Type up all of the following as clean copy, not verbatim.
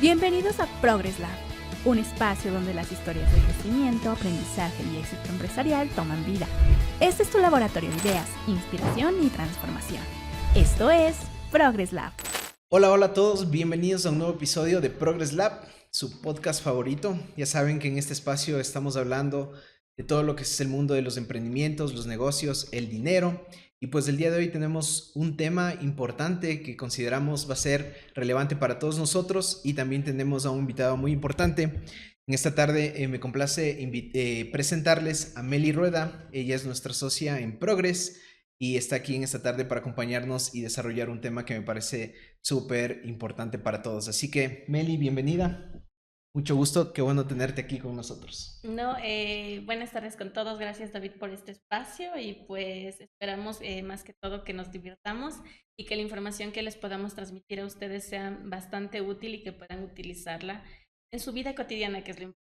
Bienvenidos a Progress Lab, un espacio donde las historias de crecimiento, aprendizaje y éxito empresarial toman vida. Este es tu laboratorio de ideas, inspiración y transformación. Esto es Progress Lab. Hola a todos, bienvenidos a un nuevo episodio de Progress Lab, su podcast favorito. Ya saben que en este espacio estamos hablando de todo lo que es el mundo de los emprendimientos, los negocios, el dinero. Y pues el día de hoy tenemos un tema importante que consideramos va a ser relevante para todos nosotros, y también tenemos a un invitado muy importante. En esta tarde me complace presentarles a Meli Rueda. Ella es nuestra socia en Progress y está aquí en esta tarde para acompañarnos y desarrollar un tema que me parece súper importante para todos. Así que, Meli, bienvenida. Mucho gusto, qué bueno tenerte aquí con nosotros. Buenas tardes con todos, gracias David por este espacio y pues esperamos más que todo que nos divirtamos y que la información que les podamos transmitir a ustedes sea bastante útil y que puedan utilizarla en su vida cotidiana, que es lo importante.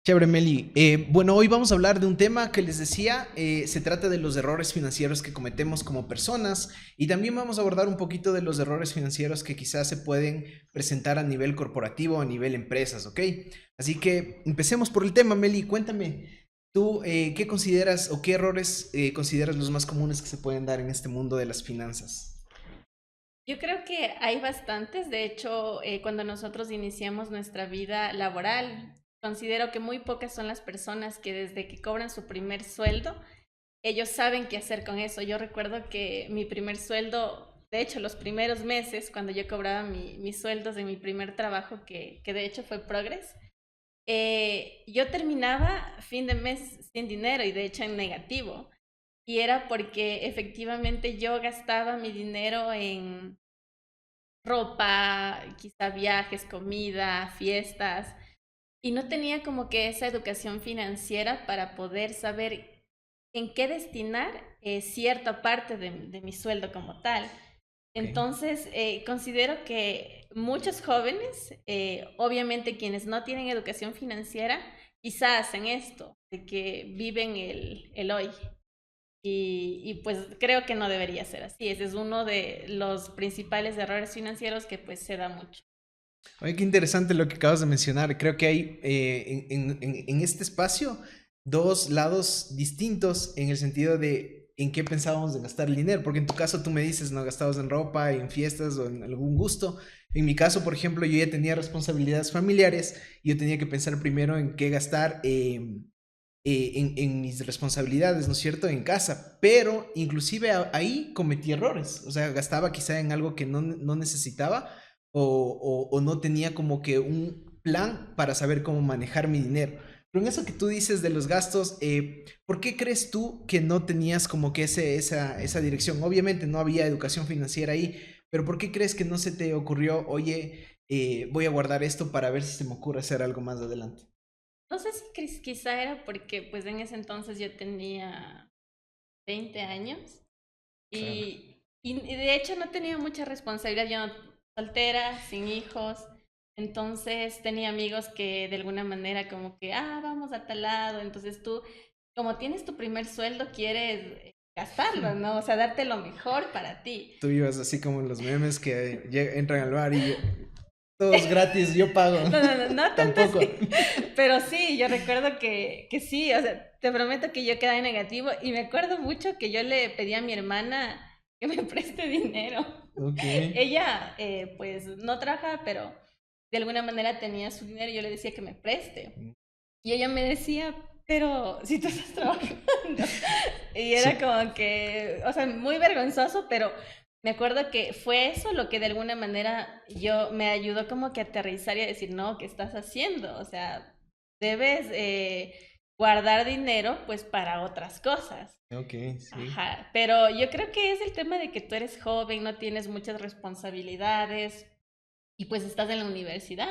Chévere, Meli. Bueno, hoy vamos a hablar de un tema que les decía, se trata de los errores financieros que cometemos como personas, y también vamos a abordar un poquito de los errores financieros que quizás se pueden presentar a nivel corporativo, a nivel empresas, ¿ok? Así que empecemos por el tema, Meli. Cuéntame, ¿tú qué consideras o qué errores consideras los más comunes que se pueden dar en este mundo de las finanzas? Yo creo que hay bastantes. De hecho, cuando nosotros iniciamos nuestra vida laboral, considero que muy pocas son las personas que desde que cobran su primer sueldo, ellos saben qué hacer con eso. Yo recuerdo que mi primer sueldo, de hecho, los primeros meses, cuando yo cobraba mis sueldos en mi primer trabajo, que de hecho fue Progress, yo terminaba fin de mes sin dinero y de hecho en negativo. Y era porque efectivamente yo gastaba mi dinero en ropa, quizá viajes, comida, fiestas, y no tenía como que esa educación financiera para poder saber en qué destinar cierta parte de mi sueldo como tal. Entonces, considero que muchos jóvenes, obviamente quienes no tienen educación financiera, quizás hacen esto, de que viven el hoy. Y pues creo que no debería ser así. Ese es uno de los principales errores financieros que pues se da mucho. Oye, qué interesante lo que acabas de mencionar. Creo que hay en este espacio dos lados distintos en el sentido de en qué pensábamos de gastar el dinero. Porque en tu caso tú me dices, no, gastabas en ropa, en fiestas o en algún gusto. En mi caso, por ejemplo, yo ya tenía responsabilidades familiares y yo tenía que pensar primero en qué gastar en mis responsabilidades, ¿no es cierto?, en casa. Pero inclusive ahí cometí errores. O sea, gastaba quizá en algo que no necesitaba, o no tenía como que un plan para saber cómo manejar mi dinero. Pero en eso que tú dices de los gastos, ¿por qué crees tú que no tenías como que esa dirección? Obviamente no había educación financiera ahí, pero ¿por qué crees que no se te ocurrió, oye, voy a guardar esto para ver si se me ocurre hacer algo más adelante? No sé si quizá era porque pues en ese entonces yo tenía 20 años Claro. y de hecho no tenía mucha responsabilidad. Yo soltera, sin hijos. Entonces tenía amigos que de alguna manera como que, vamos a tal lado. Entonces tú, como tienes tu primer sueldo, quieres gastarlo, ¿no? O sea, darte lo mejor para ti. Tú ibas así como en los memes que entran al bar y todos gratis, yo pago. No tanto Tampoco. así, pero sí, yo recuerdo que sí, o sea, te prometo que yo quedaba en negativo y me acuerdo mucho que yo le pedí a mi hermana que me preste dinero. Ok. Ella, pues, no trabajaba, pero de alguna manera tenía su dinero y yo le decía que me preste. Y ella me decía, pero si tú estás trabajando. Y Sí. era como que, o sea, muy vergonzoso, pero me acuerdo que fue eso lo que de alguna manera yo me ayudó como que a aterrizar y a decir, no, ¿qué estás haciendo? O sea, debes guardar dinero pues para otras cosas. Ok, sí. Ajá, pero yo creo que es el tema de que tú eres joven, no tienes muchas responsabilidades y pues estás en la universidad.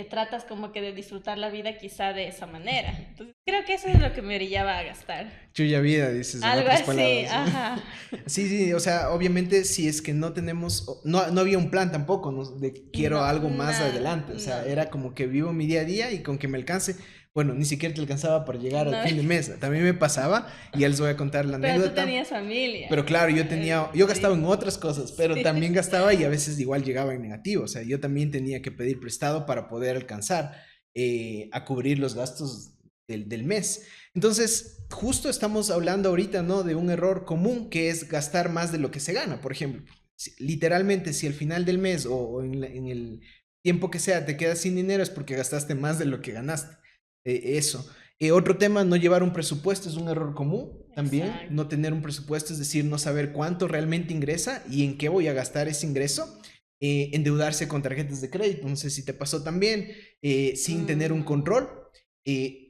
Tratas como que de disfrutar la vida quizá de esa manera. Entonces creo que eso es lo que me orillaba a gastar. Chuya vida, dices en Algo otras así, palabras, ¿no? ajá. Sí, o sea, obviamente si es que no tenemos, no había un plan tampoco, ¿no? De quiero No, algo más no, adelante, o sea, no. era como que vivo mi día a día y con que me alcance, bueno, ni siquiera te alcanzaba para llegar No. al fin de mes. También me pasaba, y ya les voy a contar la Pero anécdota. tú tenías familia. Pero claro, yo gastaba en otras cosas, pero Sí. también gastaba y a veces igual llegaba en negativo. O sea, yo también tenía que pedir prestado para poder alcanzar a cubrir los gastos del mes. Entonces, justo estamos hablando ahorita, ¿no? De un error común que es gastar más de lo que se gana. Por ejemplo, literalmente, si al final del mes o en el tiempo que sea te quedas sin dinero es porque gastaste más de lo que ganaste. Eso. Otro tema, no llevar un presupuesto es un error común también. Exacto. No tener un presupuesto, es decir, no saber cuánto realmente ingresa y en qué voy a gastar ese ingreso. Endeudarse con tarjetas de crédito, no sé si te pasó también, sin tener un control.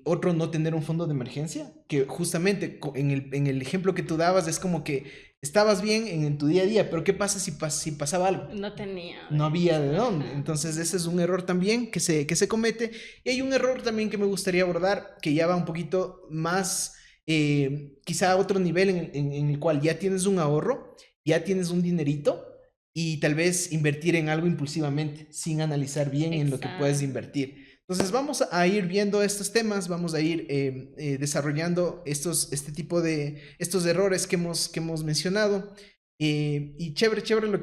Otro, no tener un fondo de emergencia, que justamente en el ejemplo que tú dabas es como que estabas bien en tu día a día, pero ¿qué pasa si pasaba algo? No tenía. No había de dónde. Ajá. Entonces ese es un error también que se comete. Y hay un error también que me gustaría abordar, que ya va un poquito más, quizá a otro nivel en el cual ya tienes un ahorro, ya tienes un dinerito y tal vez invertir en algo impulsivamente, sin analizar bien en lo que puedes Exacto. invertir. Entonces vamos a ir viendo estos temas, vamos a ir desarrollando este tipo de estos errores que hemos mencionado. Y chévere lo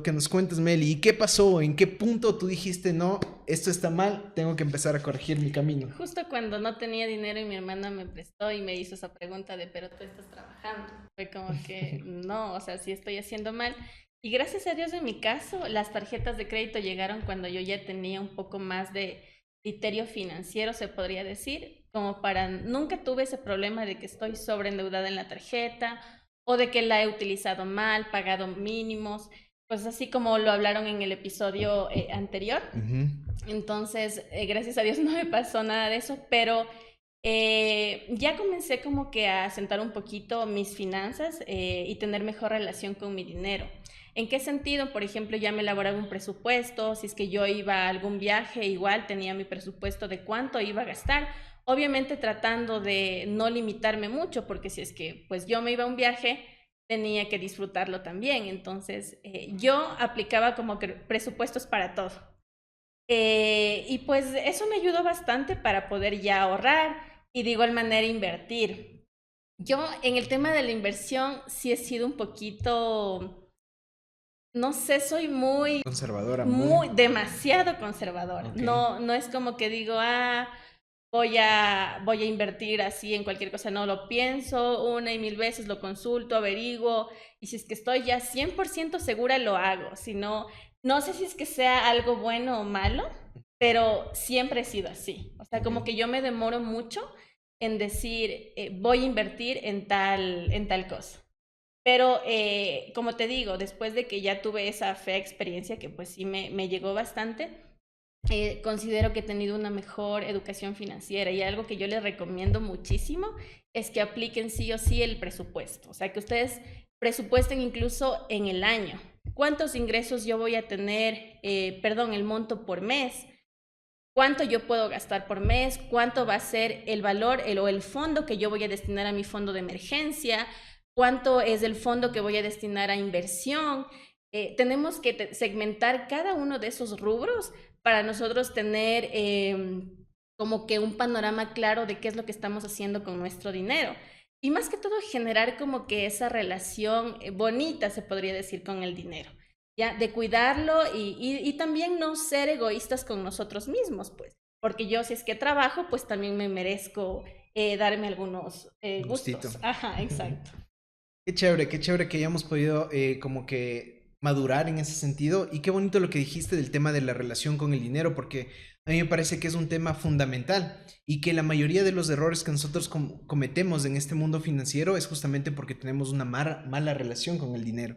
que nos cuentas, Meli. ¿Y qué pasó? ¿En qué punto tú dijiste, no, esto está mal, tengo que empezar a corregir mi camino? Justo cuando no tenía dinero y mi hermana me prestó y me hizo esa pregunta de, pero tú estás trabajando. Fue como que no, o sea, sí estoy haciendo mal. Y gracias a Dios en mi caso, las tarjetas de crédito llegaron cuando yo ya tenía un poco más de criterio financiero, se podría decir, como para, nunca tuve ese problema de que estoy sobreendeudada en la tarjeta o de que la he utilizado mal, pagado mínimos, pues así como lo hablaron en el episodio anterior. Entonces, gracias a Dios no me pasó nada de eso, pero ya comencé como que a sentar un poquito mis finanzas y tener mejor relación con mi dinero. ¿En qué sentido? Por ejemplo, ya me elaboraba un presupuesto, si es que yo iba a algún viaje, igual tenía mi presupuesto de cuánto iba a gastar, obviamente tratando de no limitarme mucho, porque si es que pues yo me iba a un viaje, tenía que disfrutarlo también. Entonces, yo aplicaba como que presupuestos para todo. Y pues eso me ayudó bastante para poder ya ahorrar y de igual manera invertir. Yo en el tema de la inversión sí he sido un poquito, no sé, soy muy, Conservadora, demasiado conservadora. Ok. No es como que digo, voy a invertir así en cualquier cosa. No, lo pienso una y mil veces, lo consulto, averiguo, y si es que estoy ya 100% segura, lo hago. Si no, no sé si es que sea algo bueno o malo, pero siempre he sido así. O sea, como que yo me demoro mucho en decir, voy a invertir en tal cosa. Pero, como te digo, después de que ya tuve esa fea experiencia, que pues sí me llegó bastante, considero que he tenido una mejor educación financiera, y algo que yo les recomiendo muchísimo es que apliquen sí o sí el presupuesto. O sea, que ustedes presupuesten incluso en el año. ¿Cuántos ingresos yo voy a tener? El monto por mes. ¿Cuánto yo puedo gastar por mes? ¿Cuánto va a ser el valor o el fondo que yo voy a destinar a mi fondo de emergencia? ¿Cuánto es el fondo que voy a destinar a inversión? Tenemos que segmentar cada uno de esos rubros para nosotros tener como que un panorama claro de qué es lo que estamos haciendo con nuestro dinero. Y más que todo, generar como que esa relación bonita, se podría decir, con el dinero. ¿Ya? De cuidarlo y también no ser egoístas con nosotros mismos, pues. Porque yo, si es que trabajo, pues también me merezco darme algunos Gustito. gustos. Ajá, exacto. Qué chévere que hayamos podido como que madurar en ese sentido. Y qué bonito lo que dijiste del tema de la relación con el dinero, porque a mí me parece que es un tema fundamental y que la mayoría de los errores que nosotros cometemos en este mundo financiero es justamente porque tenemos una mala relación con el dinero.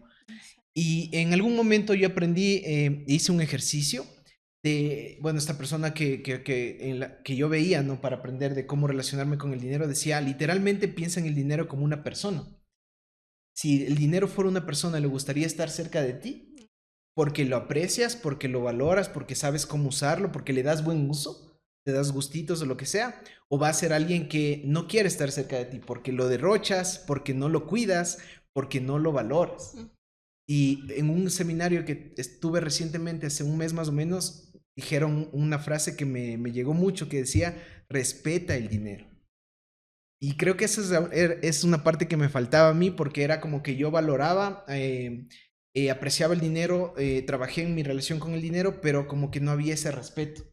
Y en algún momento yo aprendí, hice un ejercicio de, bueno, esta persona que yo veía, ¿no? Para aprender de cómo relacionarme con el dinero, decía, literalmente piensa en el dinero como una persona. Si el dinero fuera una persona, ¿le gustaría estar cerca de ti? Porque lo aprecias, porque lo valoras, porque sabes cómo usarlo, porque le das buen uso, te das gustitos o lo que sea. O va a ser alguien que no quiere estar cerca de ti porque lo derrochas, porque no lo cuidas, porque no lo valoras. Y en un seminario que estuve recientemente, hace un mes más o menos, dijeron una frase que me llegó mucho, que decía, respeta el dinero. Y creo que esa es una parte que me faltaba a mí, porque era como que yo valoraba, apreciaba el dinero, trabajé en mi relación con el dinero, pero como que no había ese respeto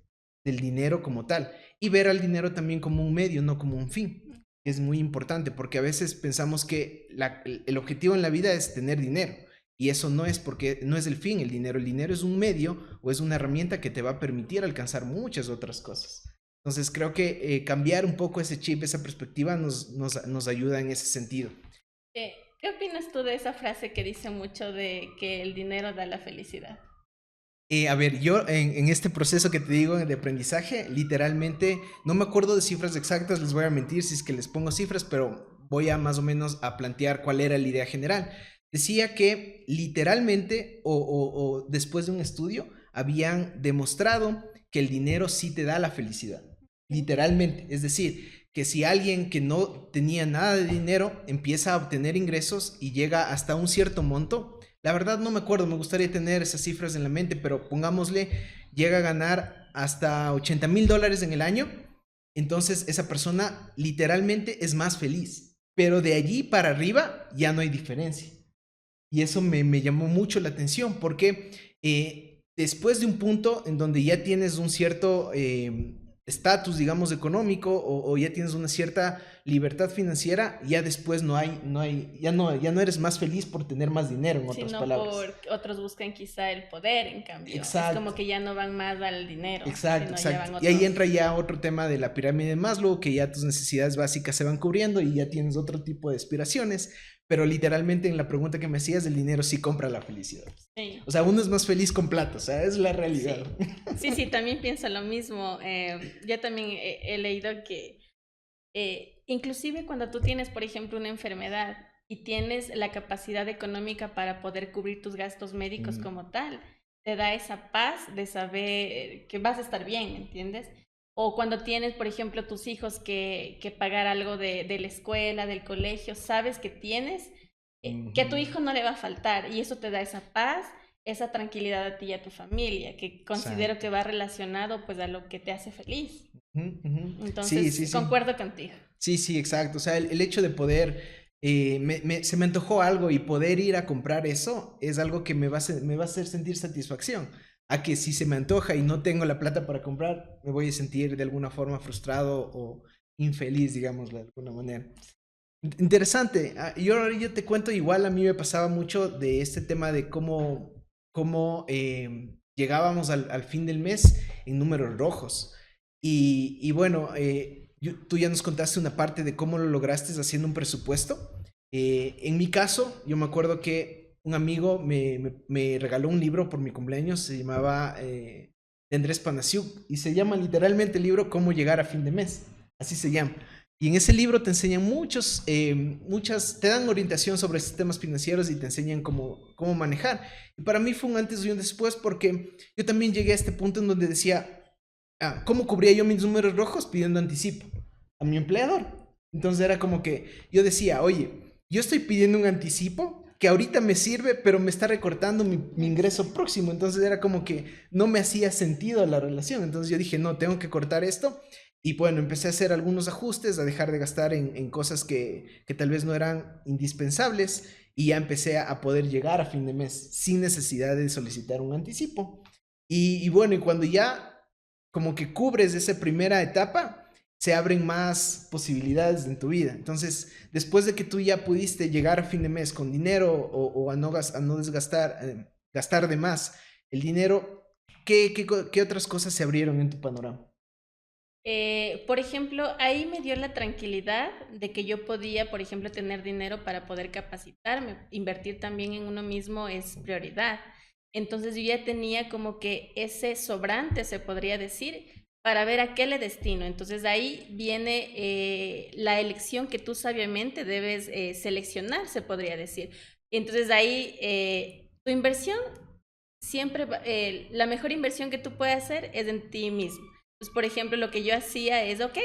del dinero como tal. Y ver al dinero también como un medio, no como un fin. Es muy importante, porque a veces pensamos que el objetivo en la vida es tener dinero. Y eso no es, porque no es el fin, el dinero. El dinero es un medio o es una herramienta que te va a permitir alcanzar muchas otras cosas. Entonces creo que cambiar un poco ese chip, esa perspectiva nos ayuda en ese sentido. ¿Qué opinas tú de esa frase que dice mucho de que el dinero da la felicidad? A ver, yo en este proceso que te digo de aprendizaje, literalmente, no me acuerdo de cifras exactas, les voy a mentir si es que les pongo cifras, pero voy a más o menos a plantear cuál era la idea general. Decía que literalmente, o después de un estudio, habían demostrado que el dinero sí te da la felicidad. Literalmente, es decir, que si alguien que no tenía nada de dinero empieza a obtener ingresos y llega hasta un cierto monto, la verdad no me acuerdo, me gustaría tener esas cifras en la mente, pero pongámosle, llega a ganar hasta $80,000 en el año, entonces esa persona literalmente es más feliz, pero de allí para arriba ya no hay diferencia. Y eso me llamó mucho la atención, porque después de un punto en donde ya tienes un cierto estatus, digamos, económico, o ya tienes una cierta libertad financiera, ya después ya no eres más feliz por tener más dinero, en otras palabras. Por otros buscan quizá el poder, en cambio. Exacto. Es como que ya no van más al dinero. Exacto, sino exacto. otros... Y ahí entra ya otro tema de la pirámide de Maslow, que ya tus necesidades básicas se van cubriendo y ya tienes otro tipo de aspiraciones. Pero literalmente en la pregunta que me hacías, el dinero sí compra la felicidad. Sí. O sea, uno es más feliz con plata, o sea, es la realidad. Sí, también pienso lo mismo. Yo también he leído que inclusive cuando tú tienes, por ejemplo, una enfermedad y tienes la capacidad económica para poder cubrir tus gastos médicos como tal, te da esa paz de saber que vas a estar bien, ¿entiendes? O cuando tienes, por ejemplo, tus hijos que pagar algo de la escuela, del colegio, sabes que tienes, que a tu hijo no le va a faltar y eso te da esa paz, esa tranquilidad a ti y a tu familia, que considero que va relacionado pues a lo que te hace feliz. Entonces, sí. Concuerdo contigo. Sí, exacto. O sea, el hecho de poder, se me antojó algo y poder ir a comprar eso es algo que me va a hacer sentir satisfacción. A que si se me antoja y no tengo la plata para comprar, me voy a sentir de alguna forma frustrado o infeliz, digámoslo de alguna manera. Interesante. Yo te cuento, igual a mí me pasaba mucho de este tema de cómo llegábamos al fin del mes en números rojos. Y bueno, tú ya nos contaste una parte de cómo lo lograste haciendo un presupuesto. En mi caso, yo me acuerdo que un amigo me regaló un libro por mi cumpleaños, se llamaba de Andrés Panasiuk, y se llama literalmente el libro Cómo llegar a fin de mes, así se llama. Y en ese libro te enseñan te dan orientación sobre sistemas financieros y te enseñan cómo manejar. Y para mí fue un antes y un después, porque yo también llegué a este punto en donde decía, ¿cómo cubría yo mis números rojos? Pidiendo anticipo a mi empleador. Entonces era como que yo decía, oye, yo estoy pidiendo un anticipo que ahorita me sirve, pero me está recortando mi ingreso próximo. Entonces era como que no me hacía sentido la relación. Entonces yo dije, no, tengo que cortar esto. Y bueno, empecé a hacer algunos ajustes, a dejar de gastar en cosas que tal vez no eran indispensables. Y ya empecé a poder llegar a fin de mes sin necesidad de solicitar un anticipo. Y bueno, y cuando ya como que cubres esa primera etapa, se abren más posibilidades en tu vida. Entonces, después de que tú ya pudiste llegar a fin de mes con dinero o a no desgastar, gastar de más el dinero, ¿qué otras cosas se abrieron en tu panorama? Por ejemplo, ahí me dio la tranquilidad de que yo podía, por ejemplo, tener dinero para poder capacitarme. Invertir también en uno mismo es prioridad. Entonces yo ya tenía como que ese sobrante, se podría decir, para ver a qué le destino. Entonces ahí viene la elección que tú sabiamente debes seleccionar, se podría decir. Entonces ahí tu inversión, siempre la mejor inversión que tú puedes hacer es en ti mismo. Pues, por ejemplo, lo que yo hacía es, ok,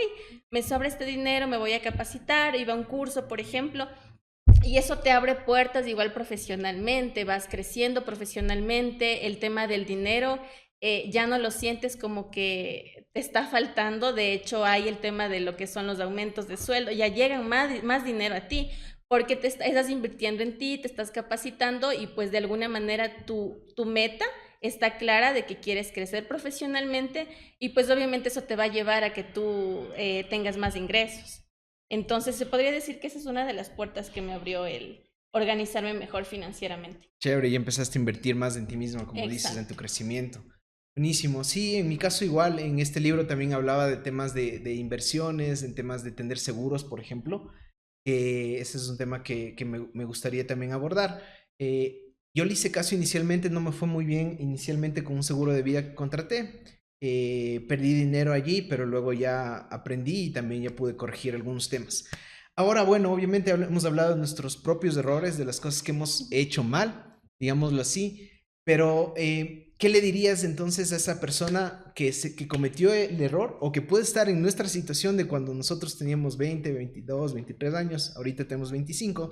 me sobra este dinero, me voy a capacitar, iba a un curso, por ejemplo, y eso te abre puertas igual profesionalmente, vas creciendo profesionalmente, el tema del dinero ya no lo sientes como que te está faltando. De hecho, hay el tema de lo que son los aumentos de sueldo, ya llegan más dinero a ti, porque estás invirtiendo en ti, te estás capacitando y pues de alguna manera tu meta está clara de que quieres crecer profesionalmente y pues obviamente eso te va a llevar a que tú tengas más ingresos. Entonces se podría decir que esa es una de las puertas que me abrió el organizarme mejor financieramente. Chévere, y empezaste a invertir más en ti mismo, como dices, en tu Exacto. crecimiento. Buenísimo. Sí, en mi caso igual, en este libro también hablaba de temas de inversiones, en temas de tener seguros, por ejemplo. Ese es un tema que me gustaría también abordar. Yo le hice caso inicialmente, no me fue muy bien inicialmente con un seguro de vida que contraté. Perdí dinero allí, pero luego ya aprendí y también ya pude corregir algunos temas. Ahora, bueno, obviamente hemos hablado de nuestros propios errores, de las cosas que hemos hecho mal, digámoslo así, pero ¿qué le dirías entonces a esa persona que cometió el error o que puede estar en nuestra situación de cuando nosotros teníamos 20, 22, 23 años, ahorita tenemos 25,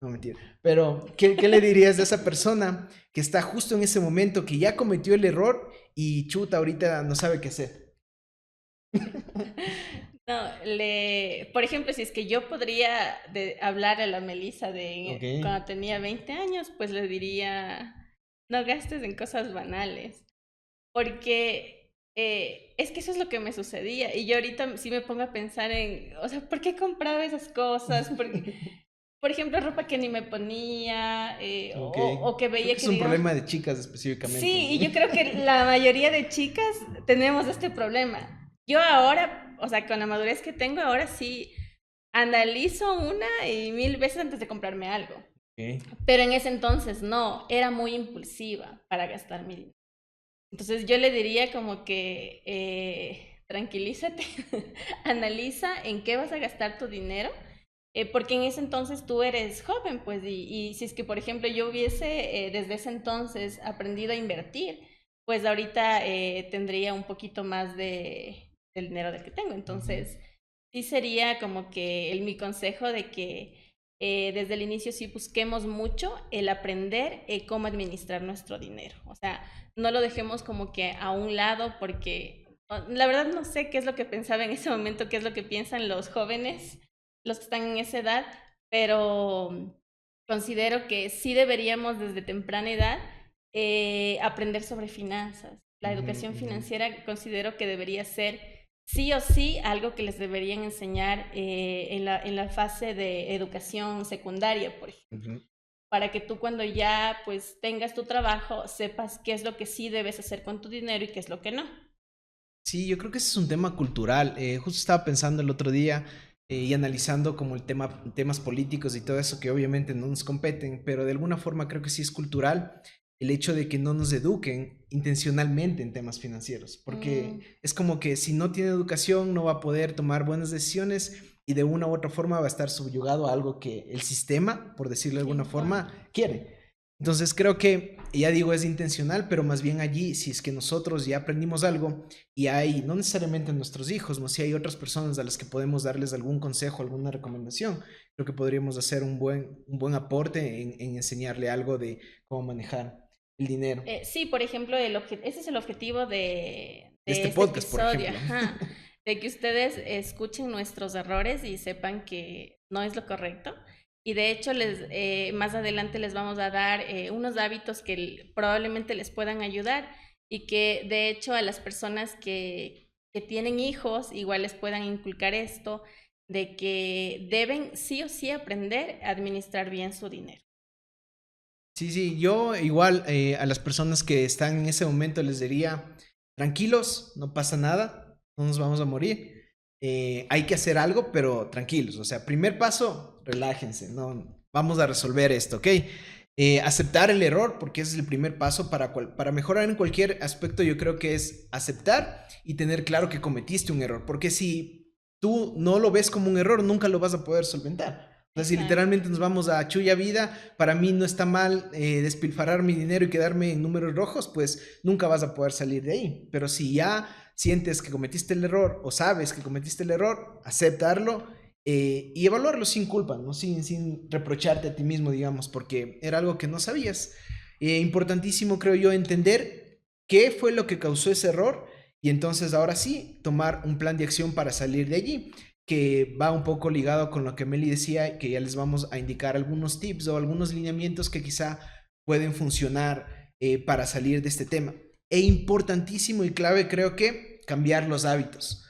no mentira, pero ¿qué le dirías a esa persona que está justo en ese momento, que ya cometió el error y chuta, ahorita no sabe qué hacer? No, por ejemplo, si es que yo podría hablar a la Melissa Ok, de cuando tenía 20 años, pues le diría, no gastes en cosas banales, porque es que eso es lo que me sucedía. Y yo ahorita sí me pongo a pensar en, o sea, ¿por qué compraba esas cosas? Porque, por ejemplo, ropa que ni me ponía, ok. o que Creo veía que es que, un digamos, problema de chicas específicamente, sí, ¿no? y yo creo que la mayoría de chicas tenemos este problema. Yo ahora, o sea, con la madurez que tengo, ahora sí analizo una y mil veces antes de comprarme algo. Ok. Pero en ese entonces no, era muy impulsiva para gastar mi dinero. Entonces yo le diría como que tranquilízate, analiza en qué vas a gastar tu dinero, porque en ese entonces tú eres joven, pues, y si es que, por ejemplo, yo hubiese desde ese entonces aprendido a invertir, pues ahorita tendría un poquito más del dinero del que tengo. Ujú. Entonces, sí sería como que mi consejo de que desde el inicio sí busquemos mucho el aprender cómo administrar nuestro dinero. O sea, no lo dejemos como que a un lado porque la verdad no sé qué es lo que pensaba en ese momento, qué es lo que piensan los jóvenes, los que están en esa edad, pero considero que sí deberíamos desde temprana edad aprender sobre finanzas. La Ujú, educación ujú, financiera considero que debería ser sí o sí algo que les deberían enseñar en la fase de educación secundaria, por ejemplo, ujú. para que tú cuando ya pues tengas tu trabajo sepas qué es lo que sí debes hacer con tu dinero y qué es lo que no. Sí, yo creo que ese es un tema cultural. Justo estaba pensando el otro día y analizando como el temas políticos y todo eso que obviamente no nos competen, pero de alguna forma creo que sí es cultural el hecho de que no nos eduquen intencionalmente en temas financieros, porque Mm, es como que si no tiene educación no va a poder tomar buenas decisiones y de una u otra forma va a estar subyugado a algo que el sistema, por decirlo de que alguna impone. forma, quiere. Entonces creo que, ya digo, es intencional, pero más bien allí, si es que nosotros ya aprendimos algo, y hay, no necesariamente nuestros hijos, no si hay otras personas a las que podemos darles algún consejo, alguna recomendación, creo que podríamos hacer un buen aporte en enseñarle algo de cómo manejar el dinero. Sí, por ejemplo, ese es el objetivo De de este este podcast, por episodio, ejemplo. ajá, de que ustedes escuchen nuestros errores y sepan que no es lo correcto. Y de hecho, más adelante les vamos a dar unos hábitos que probablemente les puedan ayudar y que de hecho a las personas que tienen hijos igual les puedan inculcar esto de que deben sí o sí aprender a administrar bien su dinero. Sí, sí, yo igual a las personas que están en ese momento les diría, tranquilos, no pasa nada, no nos vamos a morir. Hay que hacer algo, pero tranquilos. O sea, primer paso, relájense, no, vamos a resolver esto, ¿ok? Aceptar el error, porque ese es el primer paso para mejorar en cualquier aspecto. Yo creo que es aceptar y tener claro que cometiste un error, porque si tú no lo ves como un error, nunca lo vas a poder solventar. O sea, si Exacto. literalmente nos vamos a chulla vida, para mí no está mal despilfarrar mi dinero y quedarme en números rojos, pues nunca vas a poder salir de ahí. Pero si ya sientes que cometiste el error o sabes que cometiste el error, aceptarlo y evaluarlo sin culpa, ¿no? Sin reprocharte a ti mismo, digamos, porque era algo que no sabías. Importantísimo, creo yo, entender qué fue lo que causó ese error y entonces ahora sí tomar un plan de acción para salir de allí, que va un poco ligado con lo que Meli decía, que ya les vamos a indicar algunos tips o algunos lineamientos que quizá pueden funcionar para salir de este tema. E importantísimo y clave creo que cambiar los hábitos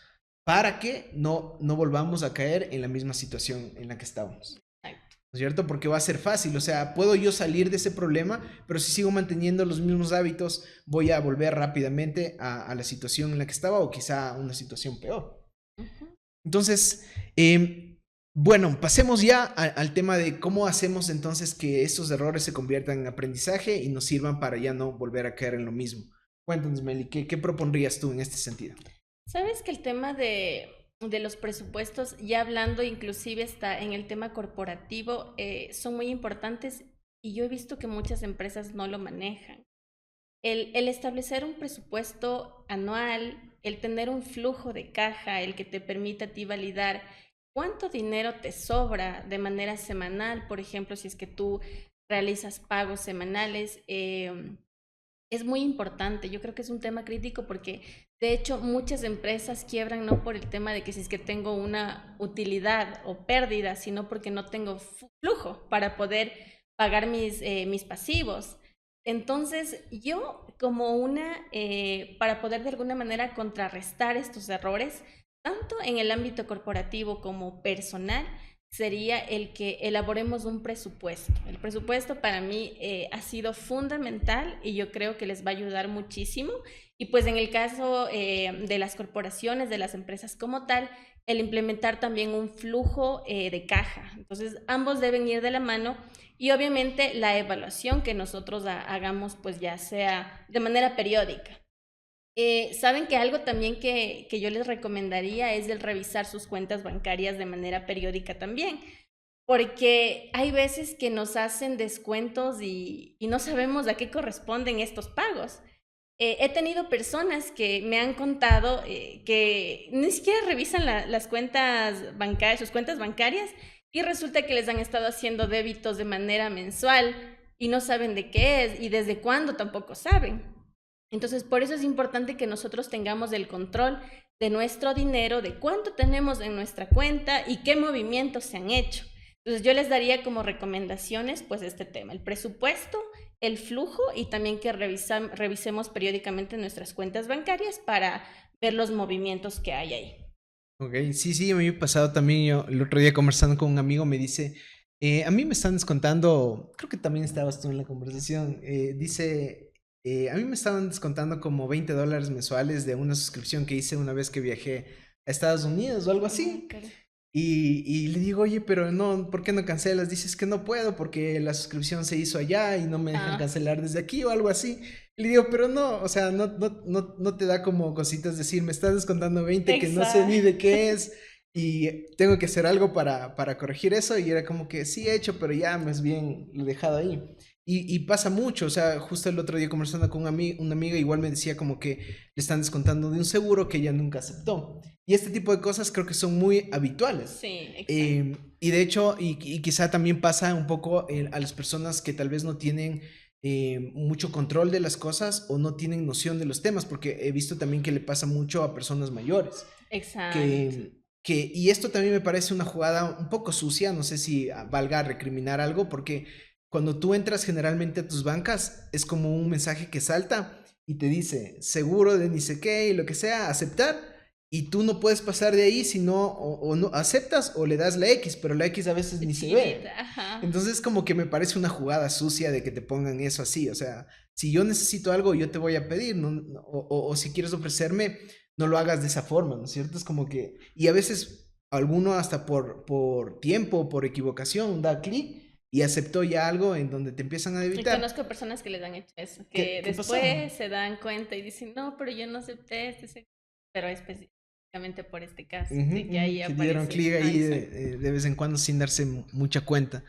para que no volvamos a caer en la misma situación en la que estábamos. ¿No es cierto? Porque va a ser fácil, o sea, puedo yo salir de ese problema, pero si sigo manteniendo los mismos hábitos, voy a volver rápidamente a la situación en la que estaba o quizá a una situación peor. Entonces, bueno, pasemos ya al tema de cómo hacemos entonces que estos errores se conviertan en aprendizaje y nos sirvan para ya no volver a caer en lo mismo. Cuéntanos, Meli, ¿qué propondrías tú en este sentido? Sabes que el tema de los presupuestos, ya hablando inclusive está en el tema corporativo, son muy importantes y yo he visto que muchas empresas no lo manejan. El establecer un presupuesto anual, el tener un flujo de caja, el que te permita a ti validar cuánto dinero te sobra de manera semanal, por ejemplo, si es que tú realizas pagos semanales, es muy importante. Yo creo que es un tema crítico porque de hecho muchas empresas quiebran no por el tema de que si es que tengo una utilidad o pérdida, sino porque no tengo flujo para poder pagar mis pasivos. Entonces yo como para poder de alguna manera contrarrestar estos errores, tanto en el ámbito corporativo como personal, sería el que elaboremos un presupuesto. El presupuesto para mí ha sido fundamental y yo creo que les va a ayudar muchísimo. Y pues en el caso de las corporaciones, de las empresas como tal, el implementar también un flujo de caja. Entonces ambos deben ir de la mano y obviamente la evaluación que nosotros hagamos pues ya sea de manera periódica. Saben que algo también que yo les recomendaría es el revisar sus cuentas bancarias de manera periódica también, porque hay veces que nos hacen descuentos y no sabemos a qué corresponden estos pagos. He tenido personas que me han contado que ni siquiera revisan las cuentas bancarias, sus cuentas bancarias, y resulta que les han estado haciendo débitos de manera mensual y no saben de qué es y desde cuándo tampoco saben. Entonces, por eso es importante que nosotros tengamos el control de nuestro dinero, de cuánto tenemos en nuestra cuenta y qué movimientos se han hecho. Entonces, yo les daría como recomendaciones, pues, este tema, el presupuesto, el flujo y también que revisemos periódicamente nuestras cuentas bancarias para ver los movimientos que hay ahí. Ok, sí, a mí me ha pasado también, yo el otro día conversando con un amigo me dice, a mí me están descontando, creo que también estabas tú en la conversación, dice, a mí me estaban descontando como $20 mensuales de una suscripción que hice una vez que viajé a Estados Unidos o algo así. Y le digo, oye, pero no, ¿por qué no cancelas? Dices que no puedo porque la suscripción se hizo allá y no me dejan cancelar desde aquí o algo así. Y le digo, pero no, o sea, no te da como cositas decir, me estás descontando 20 que no sé ni de qué es y tengo que hacer algo para corregir eso. Y era como que sí he hecho, pero ya más bien lo he dejado ahí. Y pasa mucho, o sea, justo el otro día conversando con una amiga igual me decía como que le están descontando de un seguro que ella nunca aceptó. Y este tipo de cosas creo que son muy habituales. Sí, exacto. Y de hecho, y quizá también pasa un poco a las personas que tal vez no tienen mucho control de las cosas o no tienen noción de los temas, porque he visto también que le pasa mucho a personas mayores. Exacto. Y esto también me parece una jugada un poco sucia, no sé si valga recriminar algo, porque cuando tú entras generalmente a tus bancas, es como un mensaje que salta y te dice, seguro de ni sé qué y lo que sea, aceptar, y tú no puedes pasar de ahí si no, o no aceptas o le das la X, pero la X a veces ni se ve. Entonces como que me parece una jugada sucia de que te pongan eso así, o sea, si yo necesito algo, yo te voy a pedir, o si quieres ofrecerme, no lo hagas de esa forma, ¿no es cierto? Es como que, y a veces alguno hasta por tiempo, por equivocación, da clic y aceptó ya algo en donde te empiezan a evitar. Y conozco personas que les han hecho eso, que después se dan cuenta y dicen, no, pero yo no acepté pero específicamente por este caso, de que ahí que aparece. dieron clic ahí de vez en cuando sin darse mucha cuenta.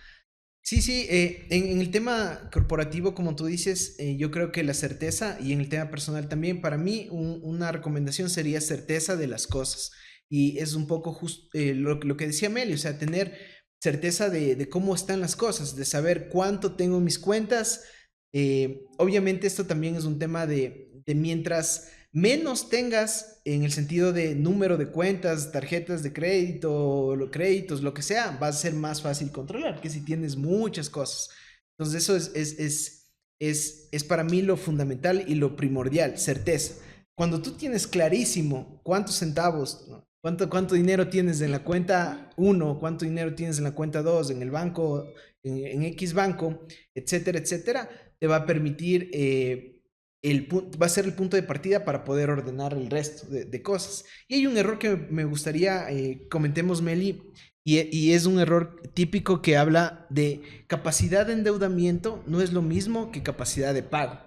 Sí, en el tema corporativo, como tú dices, yo creo que la certeza, y en el tema personal también, para mí una recomendación sería certeza de las cosas. Y es un poco lo que decía Meli, o sea, tener certeza de cómo están las cosas, de saber cuánto tengo en mis cuentas, Obviamente esto también es un tema de mientras menos tengas en el sentido de número de cuentas, tarjetas de crédito, créditos, lo que sea, va a ser más fácil controlar que si tienes muchas cosas. Entonces eso es para mí lo fundamental y lo primordial, certeza. Cuando tú tienes clarísimo cuántos centavos, ¿no? ¿Cuánto dinero tienes en la cuenta 1, cuánto dinero tienes en la cuenta 2, en el banco, en X banco, etcétera, etcétera, te va a permitir, va a ser el punto de partida para poder ordenar el resto de cosas. Y hay un error que me gustaría comentemos, Meli, y es un error típico que habla de capacidad de endeudamiento, no es lo mismo que capacidad de pago.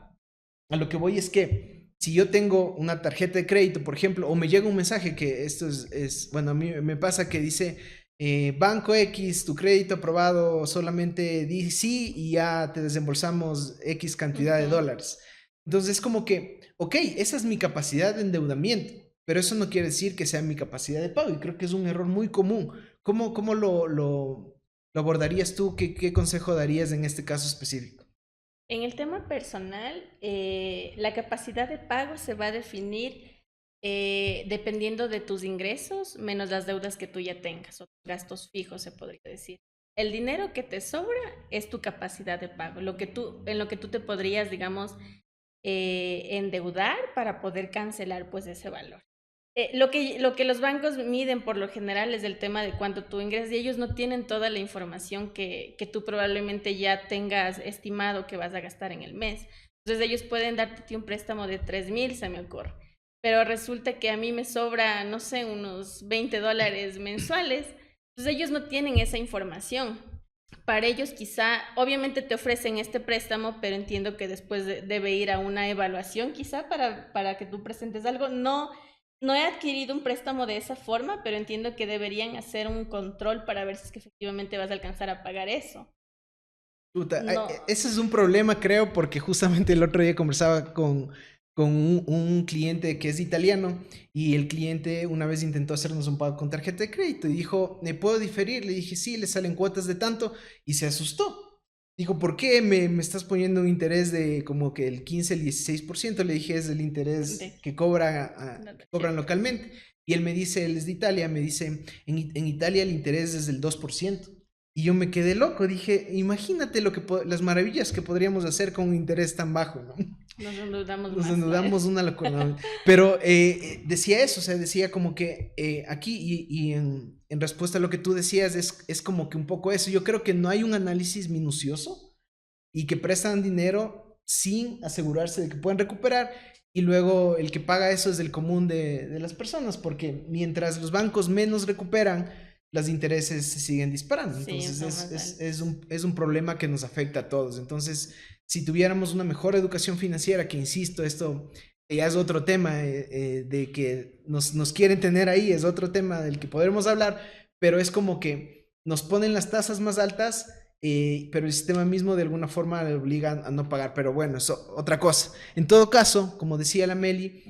A lo que voy es que si yo tengo una tarjeta de crédito, por ejemplo, o me llega un mensaje que esto bueno, a mí me pasa que dice, Banco X, tu crédito aprobado, solamente di sí y ya te desembolsamos X cantidad de dólares. Entonces es como que, ok, esa es mi capacidad de endeudamiento, pero eso no quiere decir que sea mi capacidad de pago y creo que es un error muy común. ¿Cómo lo abordarías tú? ¿Qué consejo darías en este caso específico? En el tema personal, la capacidad de pago se va a definir dependiendo de tus ingresos menos las deudas que tú ya tengas o gastos fijos, se podría decir. El dinero que te sobra es tu capacidad de pago, en lo que tú te podrías, digamos, endeudar para poder cancelar pues ese valor. Lo que los bancos miden por lo general es el tema de cuánto tú ingresas y ellos no tienen toda la información que tú probablemente ya tengas estimado que vas a gastar en el mes. Entonces ellos pueden darte un préstamo de 3,000, se me ocurre, pero resulta que a mí me sobra, no sé, unos $20 mensuales. Entonces ellos no tienen esa información. Para ellos quizá, obviamente te ofrecen este préstamo, pero entiendo que después debe ir a una evaluación quizá para que tú presentes algo. No he adquirido un préstamo de esa forma, pero entiendo que deberían hacer un control para ver si es que efectivamente vas a alcanzar a pagar eso. Puta, No, ese es un problema, creo, porque justamente el otro día conversaba con un cliente que es italiano y el cliente una vez intentó hacernos un pago con tarjeta de crédito y dijo, ¿me puedo diferir? Le dije, sí, le salen cuotas de tanto y se asustó. Dijo, ¿por qué me estás poniendo un interés de como que el 15, el 16%? Le dije, es el interés que cobran localmente. Y él me dice, él es de Italia, me dice, en Italia el interés es del 2%. Y yo me quedé loco, dije, imagínate las maravillas que podríamos hacer con un interés tan bajo, ¿no? nos endeudamos Nos más. endeudamos una locura. Pero decía eso, o sea, decía como que aquí y en respuesta a lo que tú decías es como que un poco eso. Yo creo que no hay un análisis minucioso y que prestan dinero sin asegurarse de que pueden recuperar y luego el que paga eso es el común de las personas, porque mientras los bancos menos recuperan, los intereses se siguen disparando. Sí, Entonces es un problema que nos afecta a todos. Entonces, si tuviéramos una mejor educación financiera, que insisto, esto ya es otro tema de que nos quieren tener ahí, es otro tema del que podremos hablar, pero es como que nos ponen las tasas más altas, pero el sistema mismo de alguna forma le obliga a no pagar. Pero bueno, eso otra cosa. En todo caso, como decía la Meli,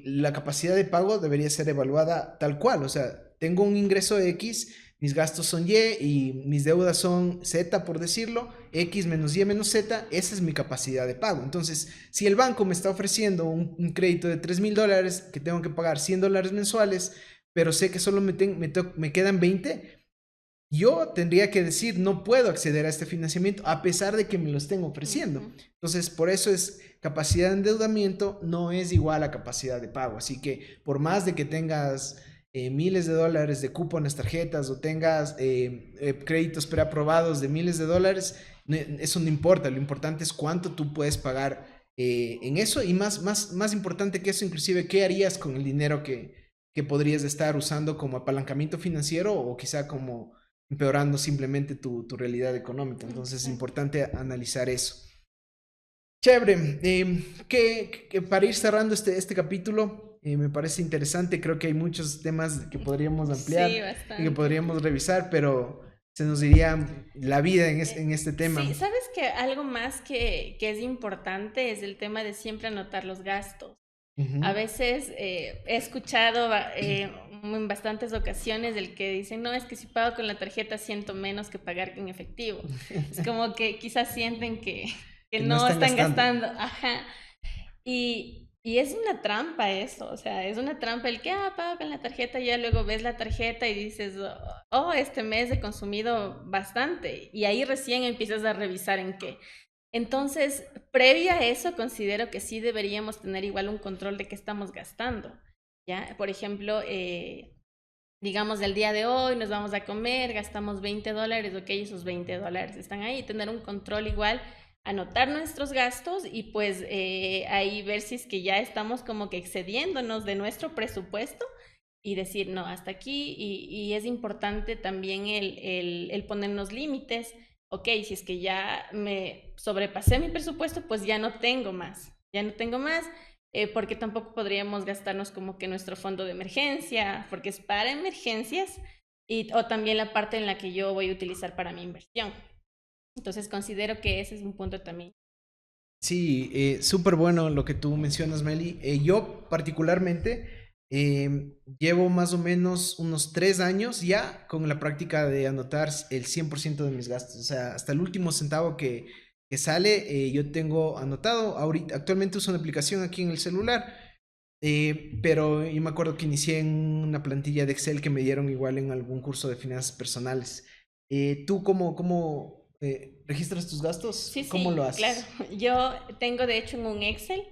la capacidad de pago debería ser evaluada tal cual. O sea, tengo un ingreso X, mis gastos son Y y mis deudas son Z, por decirlo, X menos Y menos Z, esa es mi capacidad de pago. Entonces, si el banco me está ofreciendo un crédito de $3,000 que tengo que pagar $100 mensuales, pero sé que solo me quedan 20, yo tendría que decir, no puedo acceder a este financiamiento a pesar de que me lo estén ofreciendo. Entonces, por eso es capacidad de endeudamiento no es igual a capacidad de pago. Así que por más de que tengas miles de dólares de cupo en las tarjetas o tengas créditos preaprobados de miles de dólares, eso no importa. Lo importante es cuánto tú puedes pagar en eso y más importante que eso, inclusive, ¿qué harías con el dinero que podrías estar usando como apalancamiento financiero o quizá como empeorando simplemente tu realidad económica? Entonces es importante analizar eso. Chévere, para ir cerrando este capítulo, me parece interesante, creo que hay muchos temas que podríamos ampliar y que podríamos revisar, pero se nos iría la vida en este tema. Sí, sabes que algo más que es importante es el tema de siempre anotar los gastos. A veces he escuchado en bastantes ocasiones el que dicen, no, es que si pago con la tarjeta siento menos que pagar en efectivo. Es como que quizás sienten que Que no no están están gastando. gastando. Ajá. Y es una trampa eso, o sea, es una trampa el que, pago con la tarjeta, ya luego ves la tarjeta y dices, este mes he consumido bastante, y ahí recién empiezas a revisar en qué. Entonces, previa a eso, considero que sí deberíamos tener igual un control de qué estamos gastando, ¿ya? Por ejemplo, digamos, el día de hoy nos vamos a comer, gastamos $20, ok, esos $20 están ahí, tener un control igual, anotar nuestros gastos y pues ahí ver si es que ya estamos como que excediéndonos de nuestro presupuesto y decir, no, hasta aquí, y es importante también el ponernos límites, ok, si es que ya me sobrepasé mi presupuesto, pues ya no tengo más, porque tampoco podríamos gastarnos como que nuestro fondo de emergencia, porque es para emergencias, o también la parte en la que yo voy a utilizar para mi inversión. Entonces considero que ese es un punto también. Sí, súper bueno lo que tú mencionas, Meli. Yo particularmente llevo más o menos unos 3 años ya con la práctica de anotar el 100% de mis gastos. O sea, hasta el último centavo que sale, yo tengo anotado. Ahorita, actualmente uso una aplicación aquí en el celular, pero yo me acuerdo que inicié en una plantilla de Excel que me dieron igual en algún curso de finanzas personales. ¿Tú cómo registras tus gastos? Sí, ¿Cómo lo sí, claro. haces? Yo tengo de hecho en un Excel,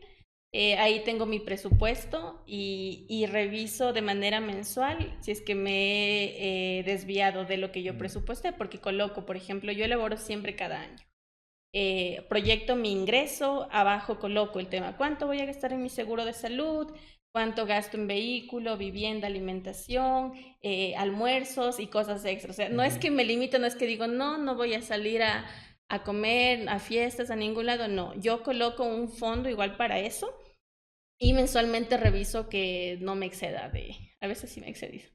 ahí tengo mi presupuesto y reviso de manera mensual si es que me he desviado de lo que yo presupuesté, porque coloco, por ejemplo, yo elaboro siempre cada año. Proyecto mi ingreso, abajo coloco el tema, cuánto voy a gastar en mi seguro de salud, cuánto gasto en vehículo, vivienda, alimentación, almuerzos y cosas extras. O sea, no es Ujú. que me limito, no es que digo, no, no voy a salir a comer, a fiestas, a ningún lado, no. Yo coloco un fondo igual para eso y mensualmente reviso que no me exceda a veces sí me he excedido.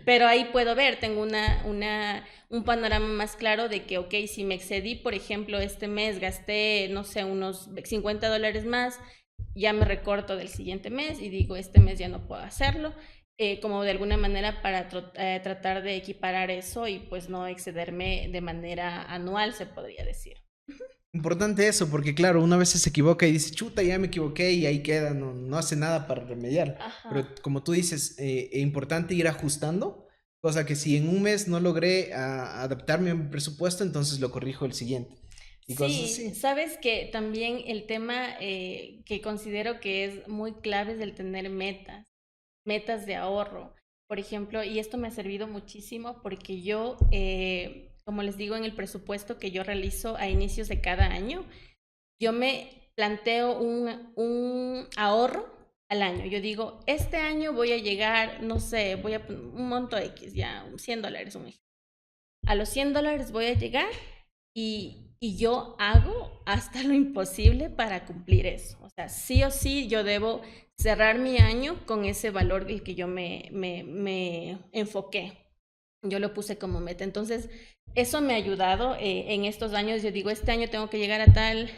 Pero ahí puedo ver, tengo un panorama más claro de que, ok, si me excedí, por ejemplo, este mes gasté, no sé, unos $50 más, ya me recorto del siguiente mes y digo, este mes ya no puedo hacerlo, como de alguna manera para tratar de equiparar eso y pues no excederme de manera anual, se podría decir. Importante eso, porque claro, una vez se equivoca y dice, chuta, ya me equivoqué y ahí queda, no hace nada para remediar. Pero Ajá. como tú dices, es importante ir ajustando, cosa que si en un mes no logré adaptarme a mi presupuesto, entonces lo corrijo el siguiente. Y cosas Sí, así. sabes que también el tema que considero que es muy clave es el tener metas de ahorro, por ejemplo, y esto me ha servido muchísimo porque yo, como les digo, en el presupuesto que yo realizo a inicios de cada año, yo me planteo un ahorro al año. Yo digo, este año voy a llegar, no sé, voy a un monto X, ya, $100, un ejemplo. A los $100 voy a llegar y yo hago hasta lo imposible para cumplir eso. O sea, sí o sí yo debo cerrar mi año con ese valor del que yo me enfoqué. Yo lo puse como meta. Entonces, eso me ha ayudado en estos años. Yo digo, este año tengo que llegar a tal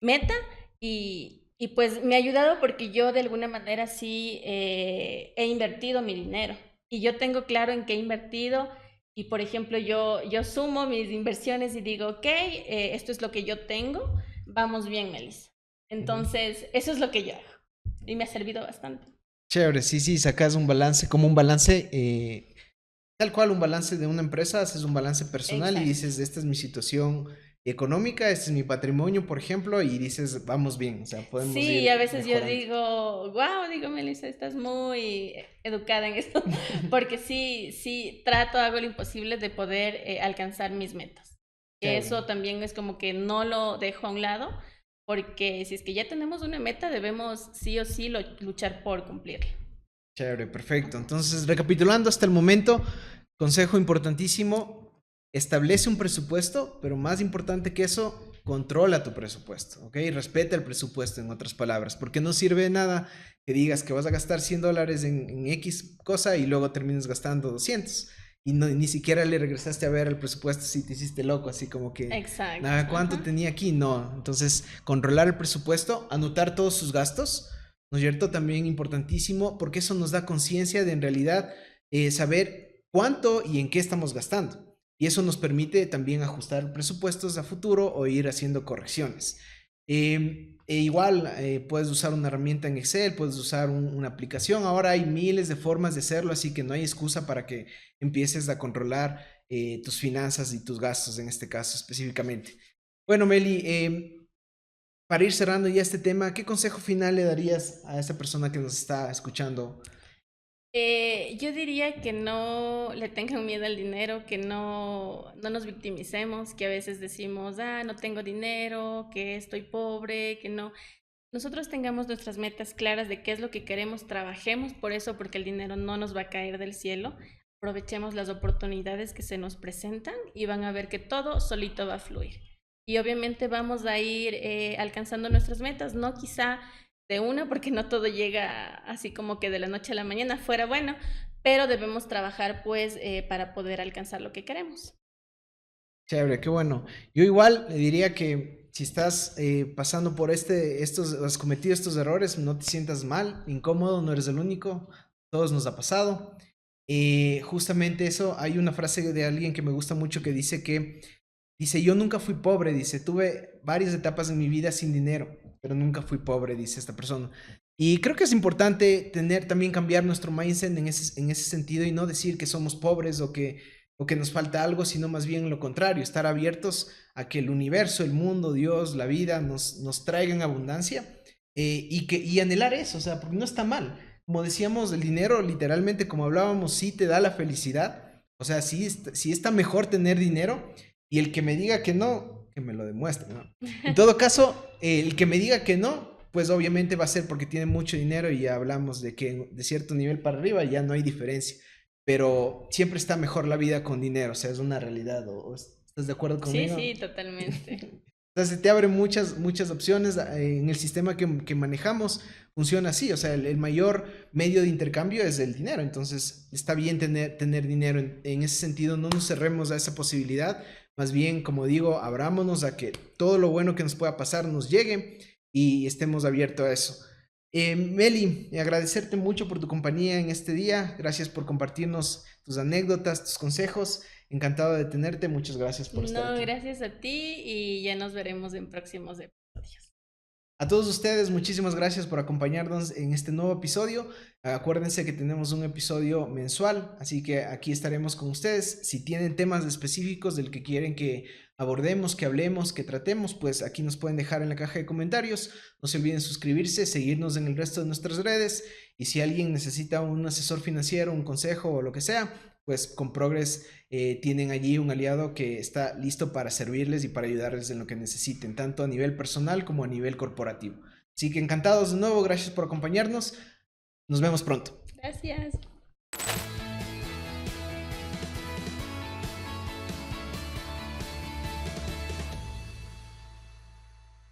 meta y pues me ha ayudado porque yo de alguna manera sí he invertido mi dinero y yo tengo claro en qué he invertido y por ejemplo yo sumo mis inversiones y digo, ok, esto es lo que yo tengo, vamos bien, Melissa. Ujú. Entonces, eso es lo que yo hago y me ha servido bastante. Chévere, sí, sí, sacas un balance, como un balance, tal cual un balance de una empresa, haces un balance personal y Exacto. dices, esta es mi situación económica, este es mi patrimonio, por ejemplo, y dices, vamos bien, o sea, podemos Sí, a ir veces yo mejorando. digo, wow, digo, Melissa, estás muy educada en esto, porque sí, sí, hago lo imposible de poder alcanzar mis metas. Chévere. Eso también es como que no lo dejo a un lado, porque si es que ya tenemos una meta, debemos sí o sí luchar por cumplirla. Chévere, perfecto. Entonces, recapitulando hasta el momento, consejo importantísimo, establece un presupuesto, pero más importante que eso, controla tu presupuesto, ¿ok? Respeta el presupuesto, en otras palabras, porque no sirve de nada que digas que vas a gastar $100 en X cosa y luego termines gastando 200 y ni siquiera le regresaste a ver el presupuesto si te hiciste loco, así como que, Exacto, nada, ¿cuánto ajá. tenía aquí? No, entonces, controlar el presupuesto, anotar todos sus gastos, ¿no es cierto? También importantísimo, porque eso nos da conciencia de en realidad saber cuánto y en qué estamos gastando. y eso nos permite también ajustar presupuestos a futuro o ir haciendo correcciones. Igual puedes usar una herramienta en Excel, puedes usar una aplicación. Ahora hay miles de formas de hacerlo, así que no hay excusa para que empieces a controlar tus finanzas y tus gastos en este caso específicamente. Bueno, Meli, para ir cerrando ya este tema, ¿qué consejo final le darías a esa persona que nos está escuchando? Yo diría que no le tengan miedo al dinero, que no nos victimicemos, que a veces decimos, no tengo dinero, que estoy pobre, que no. Nosotros tengamos nuestras metas claras de qué es lo que queremos, trabajemos por eso, porque el dinero no nos va a caer del cielo. Aprovechemos las oportunidades que se nos presentan y van a ver que todo solito va a fluir. Y obviamente vamos a ir alcanzando nuestras metas, no quizá de una, porque no todo llega así como que de la noche a la mañana fuera bueno, pero debemos trabajar pues para poder alcanzar lo que queremos. Chévere, qué bueno. Yo igual le diría que si estás pasando por has cometido estos errores, no te sientas mal, incómodo, no eres el único, todos nos ha pasado. Justamente eso, hay una frase de alguien que me gusta mucho que dice, yo nunca fui pobre, dice, tuve varias etapas en mi vida sin dinero, pero nunca fui pobre, dice esta persona. Y creo que es importante también cambiar nuestro mindset en ese sentido y no decir que somos pobres o que nos falta algo, sino más bien lo contrario, estar abiertos a que el universo, el mundo, Dios, la vida nos traigan abundancia y anhelar eso, o sea, porque no está mal. Como decíamos, el dinero literalmente, como hablábamos, sí te da la felicidad, o sea, sí está mejor tener dinero y el que me diga que no, que me lo demuestre, ¿no? En todo caso, el que me diga que no, pues obviamente va a ser porque tiene mucho dinero y ya hablamos de que de cierto nivel para arriba ya no hay diferencia. Pero siempre está mejor la vida con dinero, o sea, es una realidad. ¿Estás de acuerdo Sí, conmigo? sí, totalmente. Entonces te abre muchas opciones en el sistema que manejamos, funciona así, o sea, el mayor medio de intercambio es el dinero, entonces está bien tener dinero en ese sentido, no nos cerremos a esa posibilidad, más bien, como digo, abrámonos a que todo lo bueno que nos pueda pasar nos llegue y estemos abiertos a eso. Meli, agradecerte mucho por tu compañía en este día, gracias por compartirnos tus anécdotas, tus consejos, encantado de tenerte, muchas gracias por estar No, aquí. gracias a ti y ya nos veremos en próximos episodios. A todos ustedes, muchísimas gracias por acompañarnos en este nuevo episodio. Acuérdense que tenemos un episodio mensual, así que aquí estaremos con ustedes. Si tienen temas específicos del que quieren que abordemos, que hablemos, que tratemos, pues aquí nos pueden dejar en la caja de comentarios. No se olviden suscribirse, seguirnos en el resto de nuestras redes y si alguien necesita un asesor financiero, un consejo o lo que sea, pues con Progress tienen allí un aliado que está listo para servirles y para ayudarles en lo que necesiten, tanto a nivel personal como a nivel corporativo. Así que encantados de nuevo, gracias por acompañarnos, nos vemos pronto. Gracias.